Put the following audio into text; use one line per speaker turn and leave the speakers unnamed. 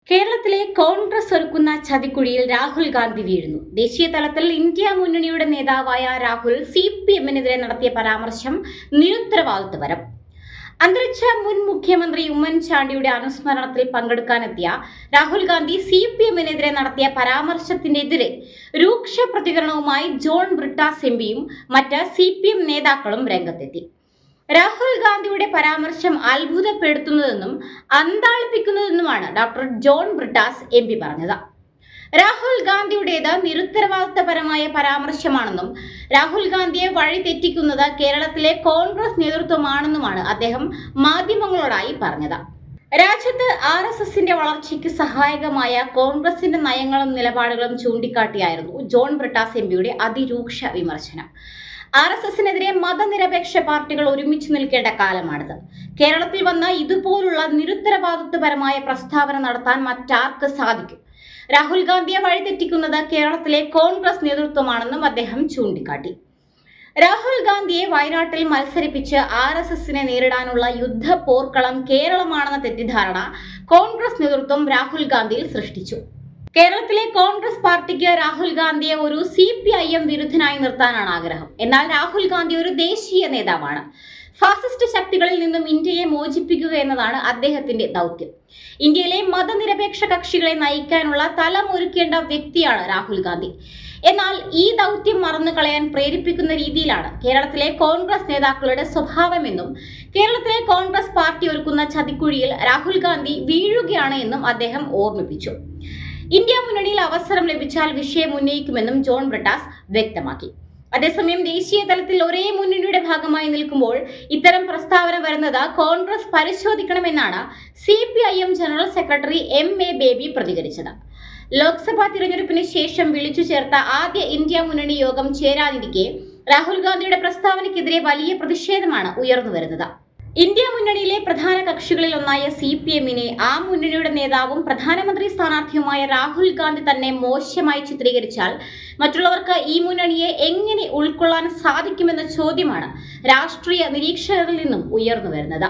കേരളത്തിലെ കോൺഗ്രസ് ഒരുക്കുന്ന ചതിക്കുഴിയിൽ രാഹുൽ ഗാന്ധി വീഴുന്നു. ദേശീയ തലത്തിൽ ഇന്ത്യ മുന്നണിയുടെ നേതാവായ രാഹുൽ CPM-നെതിരെ നടത്തിയ പരാമർശം നിരുത്തരവാദിത്വപരം. അന്തരിച്ച മുൻ മുഖ്യമന്ത്രി ഉമ്മൻചാണ്ടിയുടെ അനുസ്മരണത്തിൽ പങ്കെടുക്കാനെത്തിയ രാഹുൽ ഗാന്ധി CPM-നെതിരെ നടത്തിയ പരാമർശത്തിനെതിരെ രൂക്ഷ പ്രതികരണവുമായി ജോൺ ബ്രിട്ടാസ് MPയും മറ്റ് CPM നേതാക്കളും രംഗത്തെത്തി. രാഹുൽ ഗാന്ധിയുടെ പരാമർശം അത്ഭുതപ്പെടുത്തുന്നതെന്നും അന്താളിപ്പിക്കുന്നതെന്നുമാണ് ഡോക്ടർ ജോൺ ബ്രിട്ടാസ് MP പറഞ്ഞത്. രാഹുൽ ഗാന്ധിയുടേത് നിരുത്തരവാദിത്തപരമായ പരാമർശമാണെന്നും രാഹുൽ ഗാന്ധിയെ വഴിതെറ്റിക്കുന്നത് കേരളത്തിലെ കോൺഗ്രസ് നേതൃത്വമാണെന്നുമാണ് അദ്ദേഹം മാധ്യമങ്ങളോടായി പറഞ്ഞത്. രാജ്യത്ത് RSSന്റെ വളർച്ചയ്ക്ക് സഹായകമായ കോൺഗ്രസിന്റെ നയങ്ങളും നിലപാടുകളും ചൂണ്ടിക്കാട്ടിയായിരുന്നു ജോൺ ബ്രിട്ടാസ് MPയുടെ അതിരൂക്ഷ വിമർശനം. RSSനെതിരെ മതനിരപേക്ഷ പാർട്ടികൾ ഒരുമിച്ച് നിൽക്കേണ്ട കാലമാണിത്. കേരളത്തിൽ വന്ന ഇതുപോലുള്ള നിരുത്തരവാദിത്വപരമായ പ്രസ്താവന നടത്താൻ മറ്റാർക്ക് സാധിക്കും? രാഹുൽ ഗാന്ധിയെ വഴിതെറ്റിക്കുന്നത് കേരളത്തിലെ കോൺഗ്രസ് നേതൃത്വമാണെന്നും അദ്ദേഹം ചൂണ്ടിക്കാട്ടി. രാഹുൽ ഗാന്ധിയെ വയനാട്ടിൽ മത്സരിപ്പിച്ച് RSSനെ നേരിടാനുള്ള യുദ്ധ പോർക്കളം കേരളമാണെന്ന തെറ്റിദ്ധാരണ കോൺഗ്രസ് നേതൃത്വം രാഹുൽ ഗാന്ധിയിൽ സൃഷ്ടിച്ചു. കേരളത്തിലെ കോൺഗ്രസ് പാർട്ടിക്ക് രാഹുൽ ഗാന്ധിയെ ഒരു CPIM വിരുദ്ധനായി നിർത്താനാണ് ആഗ്രഹം. എന്നാൽ രാഹുൽ ഗാന്ധി ഒരു ദേശീയ നേതാവാണ്. ഫാസിസ്റ്റ് ശക്തികളിൽ നിന്നും ഇന്ത്യയെ മോചിപ്പിക്കുക എന്നതാണ് അദ്ദേഹത്തിന്റെ ദൗത്യം. ഇന്ത്യയിലെ മതനിരപേക്ഷ കക്ഷികളെ നയിക്കാനുള്ള തലമൊരുക്കേണ്ട വ്യക്തിയാണ് രാഹുൽ ഗാന്ധി. എന്നാൽ ഈ ദൗത്യം മറന്നു കളയാൻ പ്രേരിപ്പിക്കുന്ന രീതിയിലാണ് കേരളത്തിലെ കോൺഗ്രസ് നേതാക്കളുടെ സ്വഭാവമെന്നും കേരളത്തിലെ കോൺഗ്രസ് പാർട്ടി ഒരുക്കുന്ന ചതിക്കുഴിയിൽ രാഹുൽ ഗാന്ധി വീഴുകയാണ് എന്നും അദ്ദേഹം ഓർമ്മിപ്പിച്ചു. ഇന്ത്യ മുന്നണിയിൽ അവസരം ലഭിച്ചാൽ വിഷയം ഉന്നയിക്കുമെന്നും ജോൺ ബ്രിട്ടാസ് വ്യക്തമാക്കി. അതേസമയം ദേശീയ തലത്തിൽ ഒരേ മുന്നണിയുടെ ഭാഗമായി നിൽക്കുമ്പോൾ ഇത്തരം പ്രസ്താവന വരുന്നത് Congress പരിശോധിക്കണമെന്നാണ് CPIM general secretary MA baby പ്രതികരിച്ചത്. ലോക്സഭാ തിരഞ്ഞെടുപ്പിന് ശേഷം വിളിച്ചു ചേർത്ത ആദ്യ ഇന്ത്യ മുന്നണി യോഗം ചേരാനിരിക്കെ രാഹുൽ ഗാന്ധിയുടെ പ്രസ്താവനയ്ക്കെതിരെ വലിയ പ്രതിഷേധമാണ് ഉയർന്നു വരുന്നത്. ഇന്ത്യ മുന്നണിയിലെ പ്രധാന കക്ഷികളിൽ ഒന്നായ CPM-നെ ആ മുന്നണിയുടെ നേതാവും പ്രധാനമന്ത്രി സ്ഥാനാർത്ഥിയുമായ രാഹുൽ ഗാന്ധി തന്നെ മോശമായി ചിത്രീകരിച്ചാൽ മറ്റുള്ളവർക്ക് ഈ മുന്നണിയെ എങ്ങനെ ഉൾക്കൊള്ളാൻ സാധിക്കുമെന്ന ചോദ്യമാണ് രാഷ്ട്രീയ നിരീക്ഷകരിൽ നിന്നും ഉയർന്നു വരുന്നത്.